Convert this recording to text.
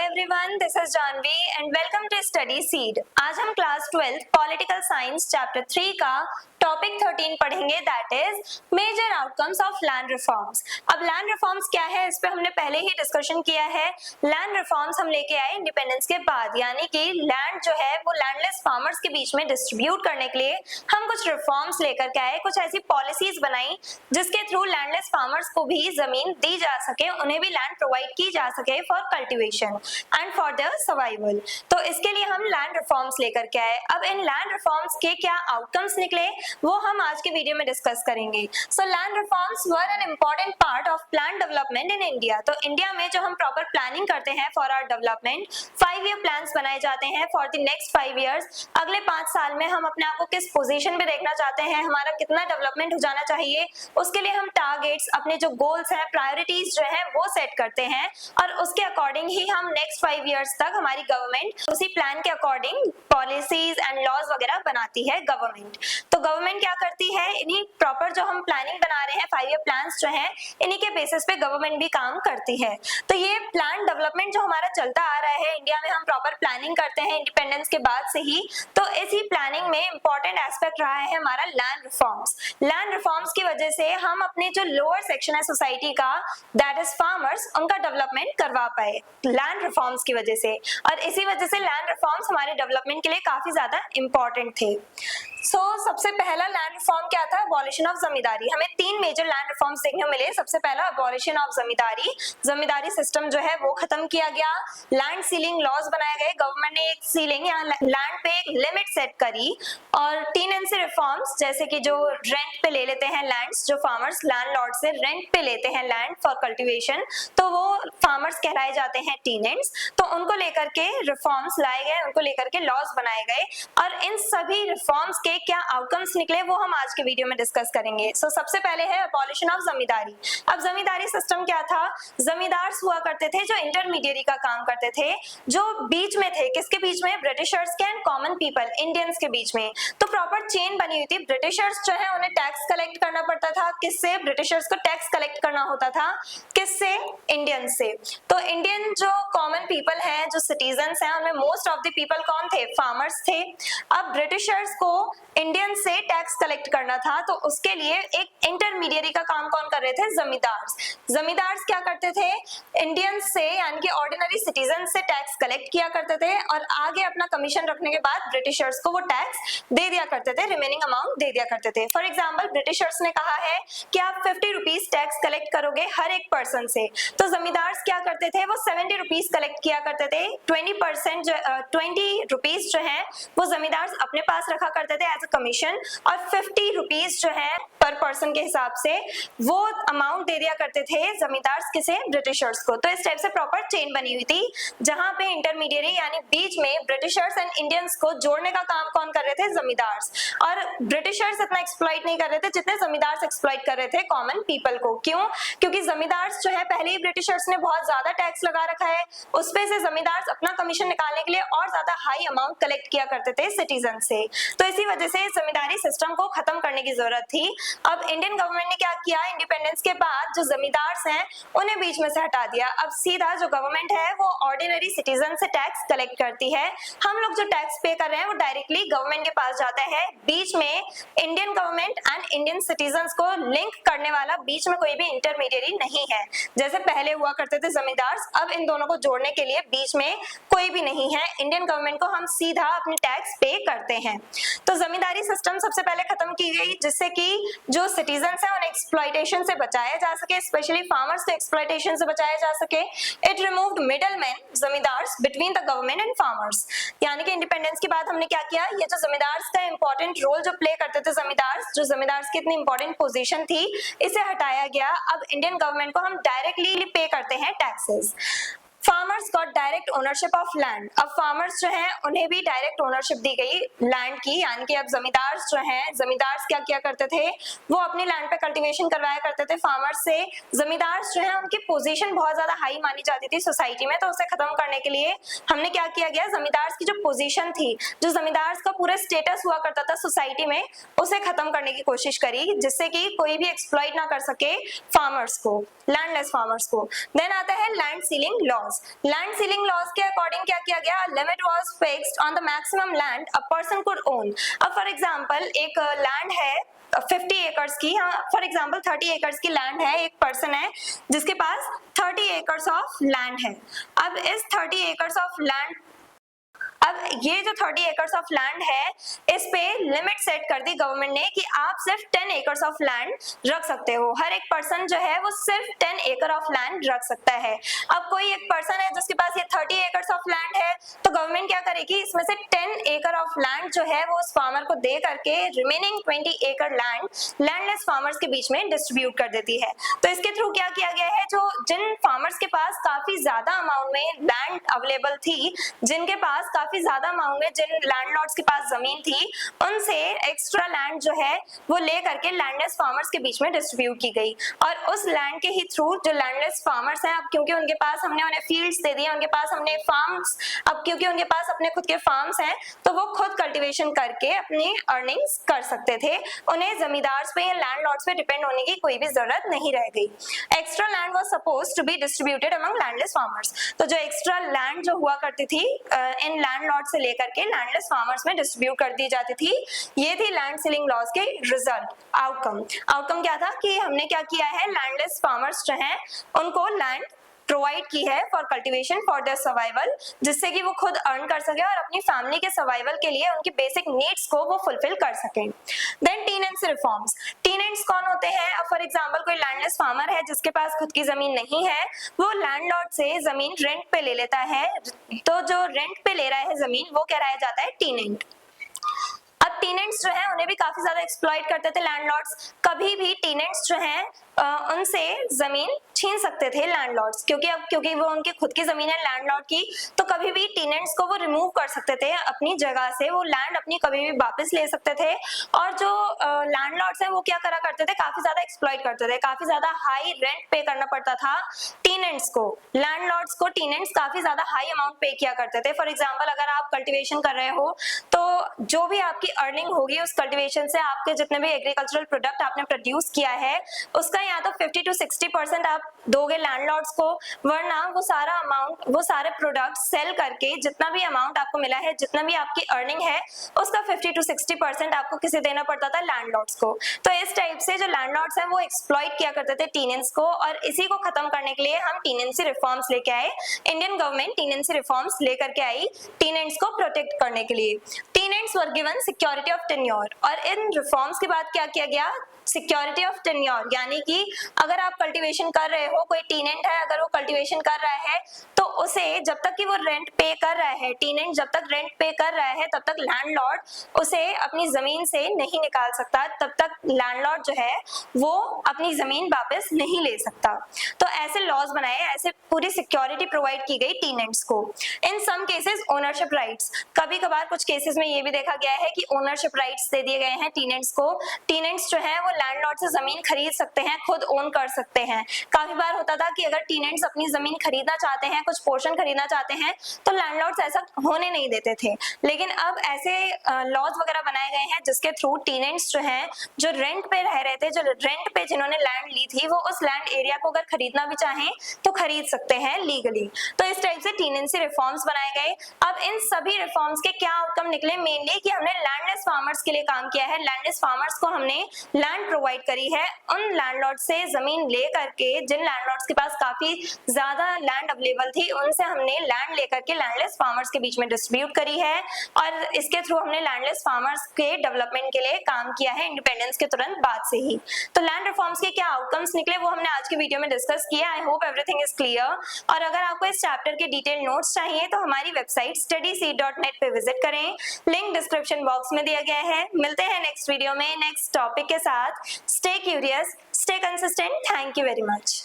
everyone, this is Janvi and welcome to Study Seed। आज हम class 12 political science chapter 3 का topic 13 पढ़ेंगे, that is major outcomes of land reforms. अब land reforms क्या है, इस पे हमने पहले ही डिस्कशन किया है। लैंड रिफॉर्म्स हम लेके आए इंडिपेंडेंस के बाद, यानी कि लैंड जो है वो लैंडलेस फार्मर्स के बीच में डिस्ट्रीब्यूट करने के लिए हम कुछ रिफॉर्म्स लेकर के आए, कुछ ऐसी पॉलिसीज बनाई जिसके थ्रू लैंडलेस फार्मर्स को भी जमीन दी जा सके, उन्हें भी लैंड प्रोवाइड की जा सके for cultivation and for their survival. तो इसके लिए हम लैंड रिफॉर्म्स लेकर के आए। अब इन लैंड रिफॉर्म्स के क्या आउटकम्स निकले वो हम आज के वीडियो में डिस्कस करेंगे। So land reforms were an important part of plan development in India. तो इंडिया में जो हम प्रॉपर प्लानिंग करते हैं for our development, 5 year plans बनाए जाते हैं फॉर द नेक्स्ट 5 इयर्स। अगले 5 साल में हम अपने आप को किस पोजीशन पे देखना चाहते हैं, हमारा कितना डेवलपमेंट हो जाना चाहिए, उसके लिए हम टारगेट्स, अपने जो गोल्स हैं, प्रायोरिटीज जो है वो सेट करते हैं और उसके अकॉर्डिंग ही हम नेक्स्ट 5 इयर्स तक हमारी गवर्नमेंट उसी प्लान के अकॉर्डिंग पॉलिसीज एंड लॉज वगैरह बनाती है गवर्नमेंट। तो गवर्नमेंट क्या करती है, इन्हीं प्रॉपर जो हम प्लानिंग बना रहे हैं 5 ईयर प्लान्स जो हैं, इन्हीं के बेसिस पे गवर्नमेंट भी काम करती है। तो ये प्लान डेवलपमेंट जो हमारा चलता आ रहा है, इंडिया में हम प्रॉपर प्लानिंग करते हैं इंडिपेंडेंस के बाद से ही। तो इसी प्लानिंग में इंपॉर्टेंट एस्पेक्ट रहा है हमारा लैंड रिफॉर्म्स। लैंड रिफॉर्म्स की वजह से हम अपने जो लोअर सेक्शन है सोसाइटी का, दैट इज फार्मर्स, उनका डेवलपमेंट करवा पाए लैंड रिफॉर्म्स की वजह से। और इसी वजह से लैंड रिफॉर्म्स हमारे डेवलपमेंट के लिए काफी ज्यादा इंपॉर्टेंट थे। सबसे पहला लैंड रिफॉर्म क्या था, अबॉलिशन ऑफ जमींदारी। हमें 3 मेजर लैंड रिफॉर्म्स देखने को मिले। सबसे पहला abolition of zamindari, zamindari system जो है वो खत्म किया गया। लैंड सीलिंग लॉज बनाए गए, गवर्नमेंट ने एक सीलिंग या लैंड पे एक लिमिट सेट करी। और टेनेंसी रिफॉर्म्स, जैसे कि जो रेंट पे ले लेते हैं लैंड्स, जो फार्मर्स लैंडलॉर्ड से रेंट पे लेते हैं लैंड फॉर कल्टीवेशन, तो वो फार्मर्स कहलाए जाते हैं टेनेंट्स। तो उनको लेकर के रिफॉर्म्स लाए गए, उनको लेकर के लॉज बनाए गए। और इन सभी रिफॉर्म्स के क्या आउटकम्स निकले वो हम आज के वीडियो में डिस्कस करेंगे। सबसे पहले है अबॉलिशन ऑफ जमींदारी। अब जमींदारी सिस्टम क्या था, जमींदार हुआ करते थे जो इंटरमीडिएरी का काम करते थे, जो बीच में थे, किसके बीच में, ब्रिटिशर्स के एंड कॉमन पीपल, इंडियंस के बीच में। तो प्रॉपर चेन बनी हुई थी। ब्रिटिशर्स जो है उन्हें टैक्स कलेक्ट करना पड़ता था, किससे, ब्रिटिशर्स को टैक्स कलेक्ट करना होता था, किससे, इंडियन से। तो इंडियन जो कॉमन पीपल है, जो सिटीजन्स हैं, उनमें मोस्ट ऑफ द पीपल कौन थे, फार्मर्स थे। अब ब्रिटिशर्स को इंडियन से टैक्स कलेक्ट करना था, तो उसके लिए एक इंटरमीडिएरी का काम कौन कर रहे थे, जमींदार्स। जमींदार्स क्या करते थे, इंडियन से यानी कि ऑर्डिनरी सिटीजन से टैक्स कलेक्ट किया करते थे और आगे अपना कमीशन रखने के बाद ब्रिटिशर्स को वो टैक्स दे दिया करते थे, रिमेनिंग अमाउंट दे दिया करते थे। फॉर एग्जाम्पल, ब्रिटिशर्स ने कहा है कि आप 50 रुपीज टैक्स कलेक्ट करोगे हर एक पर्सन से, तो जमींदार्स क्या करते थे, वो 70 रुपीज कलेक्ट किया करते थे। 20 रुपीज जो है वो जमींदार्स अपने पास रखा करते थे एज अ कमीशन, और 50 रुपीज जो है पर पर्सन के हिसाब से वो अमाउंट दे दिया करते थे जमींदार्स किसे, ब्रिटिशर्स को। तो इस टाइप से प्रॉपर चेन बनी हुई थी, जहां पे इंटरमीडिएरी यानी बीच में ब्रिटिशर्स एंड इंडियंस को जोड़ने का काम कौन कर रहे थे, जमींदार्स। और ब्रिटिशर्स इतना एक्सप्लॉइट नहीं कर रहे थे जितने जमींदार्स एक्सप्लॉइट कर रहे थे कॉमन पीपल को। क्यों, क्योंकि जमींदार्स जो है पहले ही ब्रिटिशर्स ने बहुत ज्यादा टैक्स लगा रखा है, उस पे से जमींदार्स अपना कमीशन निकालने के लिए और ज्यादा हाई अमाउंट कलेक्ट किया करते थे सिटीजन से। तो इसी वजह से जमींदारी सिस्टम को खत्म करने की जरूरत थी। अब इंडियन गवर्नमेंट ने क्या किया, इंडिपेंडेंस के बाद जो जमींदार्स हैं उन्हें बीच में से हटा दिया। अब सीधा जो गवर्नमेंट है वो ऑर्डिनरी सिटीजन से टैक्स कलेक्ट करती है। हम लोग जो टैक्स पे कर रहे हैं वो डायरेक्टली गवर्नमेंट के पास जाता है। बीच में Indian government and Indian citizens को लिंक करने वाला बीच में कोई भी इंटरमीडिएरी नहीं है, जैसे पहले हुआ करते थे जमींदार्स। अब इन दोनों को जोड़ने के लिए बीच में कोई भी नहीं है, इंडियन गवर्नमेंट को हम सीधा अपनी टैक्स पे करते हैं। तो जमींदारी सिस्टम सबसे पहले खत्म की गई, जिससे कि जो सिटीजन्स हैं उन्हें एक्सप्लॉइटेशन से बचाया जा सके, स्पेशली फार्मर्स को एक्सप्लॉइटेशन से बचाया जा सके। It removed middleman, zamindars, between the government and farmers. यानी कि इंडिपेंडेंस के बाद हमने क्या किया, ये जो जमींदार्स का इंपॉर्टेंट रोल जो प्ले करते थे जमींदार्स, जो जमींदार्स की इतनी इंपॉर्टेंट पोजीशन थी, इसे हटाया गया। अब इंडियन गवर्नमेंट को हम डायरेक्टली पे करते हैं taxes. Farmers got direct ownership of land. अब फार्मर्स जो हैं उन्हें भी डायरेक्ट ओनरशिप दी गई लैंड की, यानी कि अब जमींदार्स जो हैं, जमींदार्स क्या किया करते थे, वो अपनी लैंड पे कल्टीवेशन करवाया करते थे फार्मर्स से। जमींदार्स जो हैं उनकी पोजीशन बहुत ज्यादा हाई मानी जाती थी सोसाइटी में, तो उसे खत्म करने के लिए हमने क्या किया गया, जमींदार्स की जो पोजीशन थी, जो जमींदार्स का पूरा स्टेटस हुआ करता था सोसाइटी में, उसे खत्म करने की कोशिश करी, जिससे कि कोई भी एक्सप्लॉइट ना कर सके फार्मर्स को, लैंडलेस फार्मर्स को। देन आता है land ceiling laws. Land ceiling laws के अकॉर्डिंग क्या किया गया, limit was fixed on the maximum land a person could own. अब फॉर एग्जांपल एक लैंड है 50 एकर्स की, हाँ फॉर एग्जांपल 30 एकर्स की लैंड है, एक पर्सन है जिसके पास 30 एकर्स ऑफ लैंड है। अब इस 30 एकर्स ऑफ लैंड, अब ये जो 30 एकर्स ऑफ लैंड है इस पे लिमिट सेट कर दी गवर्नमेंट ने कि आप सिर्फ 10 एकर्स ऑफ लैंड रख सकते हो। हर एक पर्सन जो है वो सिर्फ 10 एकड़ ऑफ लैंड रख सकता है। अब कोई एक पर्सन है जिसके पास ये 30 एकर्स ऑफ लैंड है, तो गवर्नमेंट क्या करेगी, इसमें से 10 एकड़ ऑफ लैंड जो है वो उस फार्मर को दे करके रिमेनिंग 20 एकड़ लैंड लैंडलेस फार्मर्स के बीच में डिस्ट्रीब्यूट कर देती है। तो इसके थ्रू क्या किया गया है, जो जिन फार्मर्स के पास काफी ज्यादा अमाउंट में लैंड अवेलेबल थी, जिनके पास काफी ज्यादा अमाउंट में जिन लैंडलॉर्ड्स के पास जमीन थी, उनसे एक्स्ट्रा लैंड जो है वो ले करके लैंडलेस फार्मर्स के बीच में डिस्ट्रीब्यूट की गई। और उस लैंड के ही थ्रू जो लैंडलेस फार्मर्स हैं, अब क्योंकि उनके पास हमने उन्हें फील्ड्स दे दिए, उनके पास हमने फार्म्स, अब क्योंकि उनके पास अपने खुद के फार्म्स हैं, तो वो खुद कल्टीवेशन करके अपनी अर्निंग्स कर सकते थे। उन्हें जमींदार्स पे या लैंडलॉर्ड्स पे डिपेंड होने की कोई भी जरूरत नहीं रह गई। Extra land was supposed to be distributed among landless farmers. तो जो एक्स्ट्रा लैंड जो हुआ करती थी इन लैंडलॉर्ड से लेकर के लैंडलेस फार्मर्स में डिस्ट्रीब्यूट कर दी जाती थी। ये थी लैंड सीलिंग लॉज के रिजल्ट, आउटकम क्या था कि हमने क्या किया है, लैंडलेस फार्मर्स जो हैं उनको लैंड प्रोवाइड की है for cultivation for their survival, जिससे कि वो खुद अर्न कर सके और अपनी फैमिली के सर्वाइवल के लिए उनकी बेसिक नीड्स को वो फुलफिल कर सके। Then tenancy reforms. टेनेंट्स कौन होते हैं, अब फॉर एग्जांपल कोई लैंडलेस फार्मर है जिसके पास खुद की जमीन नहीं है, वो लैंडलॉर्ड से जमीन रेंट पे ले लेता है, तो जो रेंट पे ले रहा है जमीन वो कहलाया जाता है टेनेंट। अब टेनेंट्स जो है उन्हें भी काफी ज्यादा एक्सप्लॉइट करते थे लैंडलॉर्ड्स। कभी भी टेनेंट्स जो हैं उनसे जमीन छीन सकते थे लैंडलॉर्ड्स, क्योंकि वो उनकी खुद की जमीन है लैंडलॉर्ड की, तो कभी भी टेनेंट्स को वो रिमूव कर सकते थे अपनी जगह से, वो लैंड अपनी कभी भी वापस ले सकते थे। और जो लैंडलॉर्ड्स हैं वो क्या करा करते थे, काफी ज्यादा एक्सप्लॉइट करते थे, काफी ज्यादा हाई रेंट पे करना पड़ता था टेनेंट्स को। लैंडलॉर्ड्स को टेनेंट्स काफी ज्यादा हाई अमाउंट पे किया करते थे। फॉर एग्जाम्पल अगर आप कल्टिवेशन कर रहे हो तो जो भी आपकी अर्निंग होगी उस कल्टिवेशन से, आपके जितने भी एग्रीकल्चरल प्रोडक्ट आपने प्रोड्यूस किया है उसका या तो 50 to 60% आप दोगे लैंडलॉर्ड्स को, वरना वो सारा अमाउंट, वो सारे प्रोडक्ट सेल करके जितना भी अमाउंट आपको मिला है, जितना भी आपकी अर्निंग है, उसका 50 to 60% आपको किसे देना पड़ता था, लैंडलॉर्ड्स को। तो इस टाइप से जो लैंडलॉर्ड्स हैं वो एक्सप्लॉइट किया करते थे टेनेंट्स को, और इसी को खत्म करने के लिए हम टेनेंसी रिफॉर्म्स लेके आए। इंडियन गवर्नमेंट टेनेंसी रिफॉर्म्स लेकर के आई टेनेंट्स को प्रोटेक्ट करने के लिए। Tenants were given security of tenure, और इन रिफॉर्म्स के बाद क्या किया गया, सिक्योरिटी ऑफ टेन्योर, यानी कि अगर आप कल्टीवेशन कर रहे हो, कोई टेनेंट है अगर वो कल्टीवेशन कर रहा है तो उसे जब तक कि वो रेंट पे कर रहा है, टेनेंट जब तक रेंट पे कर रहा है तब तक लैंडलॉर्ड उसे अपनी जमीन से नहीं निकाल सकता, तब तक लैंडलॉर्ड जो है वो अपनी जमीन वापस नहीं ले सकता। तो ऐसे लॉज बनाए, ऐसे पूरी सिक्योरिटी प्रोवाइड की गई टेनेंट्स को। इन सम केसेस ओनरशिप राइट्स, कभी कभार कुछ केसेस में ये भी देखा गया है कि ओनरशिप राइट्स दे दिए गए हैं टेनेंट्स को। टेनेंट्स जो है वो लैंडलॉर्ड से जमीन खरीद सकते हैं, खुद ओन कर सकते हैं। काफी बार होता था कि अगर टेनेंट्स अपनी जमीन खरीदना चाहते हैं, कुछ पोर्शन खरीदना चाहते हैं, तो लैंडलॉर्ड्स ऐसा होने नहीं देते थे। लेकिन अब ऐसे लॉज वगैरह बनाए गए हैं जिसके थ्रू टेनेंट्स जो हैं, जो रेंट पे रह रहे थे, जो रेंट पे जिन्होंने लैंड ली थी, वो उस लैंड एरिया को अगर खरीदना भी चाहें तो खरीद सकते हैं लीगली। तो इस टाइप से टेनेंसी रिफॉर्म्स बनाए गए। अब इन सभी रिफॉर्म्स के क्या आउटकम निकले, मेनली कि हमने लैंडलेस फार्मर्स के लिए काम किया है। लैंडलेस फार्मर्स को हमने लैंड प्रोवाइड करी है, उन लैंडलॉर्ड से जमीन ले करके, जिन लैंडलॉर्ड्स के पास काफी ज्यादा लैंड अवेलेबल थी, उनसे हमने लैंड लेकर के लैंडलेस फार्मर्स के बीच में डिस्ट्रीब्यूट करी है, और इसके थ्रू हमने लैंडलेस फार्मर्स के डेवलपमेंट के लिए काम किया है इंडिपेंडेंस के तुरंत बाद से ही। तो लैंड रिफॉर्म्स के क्या आउटकम्स निकले वो हमने आज के वीडियो में डिस्कस किया। I hope everything is clear. और अगर आपको इस चैप्टर के डिटेल नोट्स चाहिए तो हमारी वेबसाइट studyseed.net पे विजिट करें, लिंक डिस्क्रिप्शन बॉक्स में दिया गया है। मिलते हैं नेक्स्ट वीडियो में नेक्स्ट टॉपिक के साथ। Stay curious, stay consistent. Thank you very much.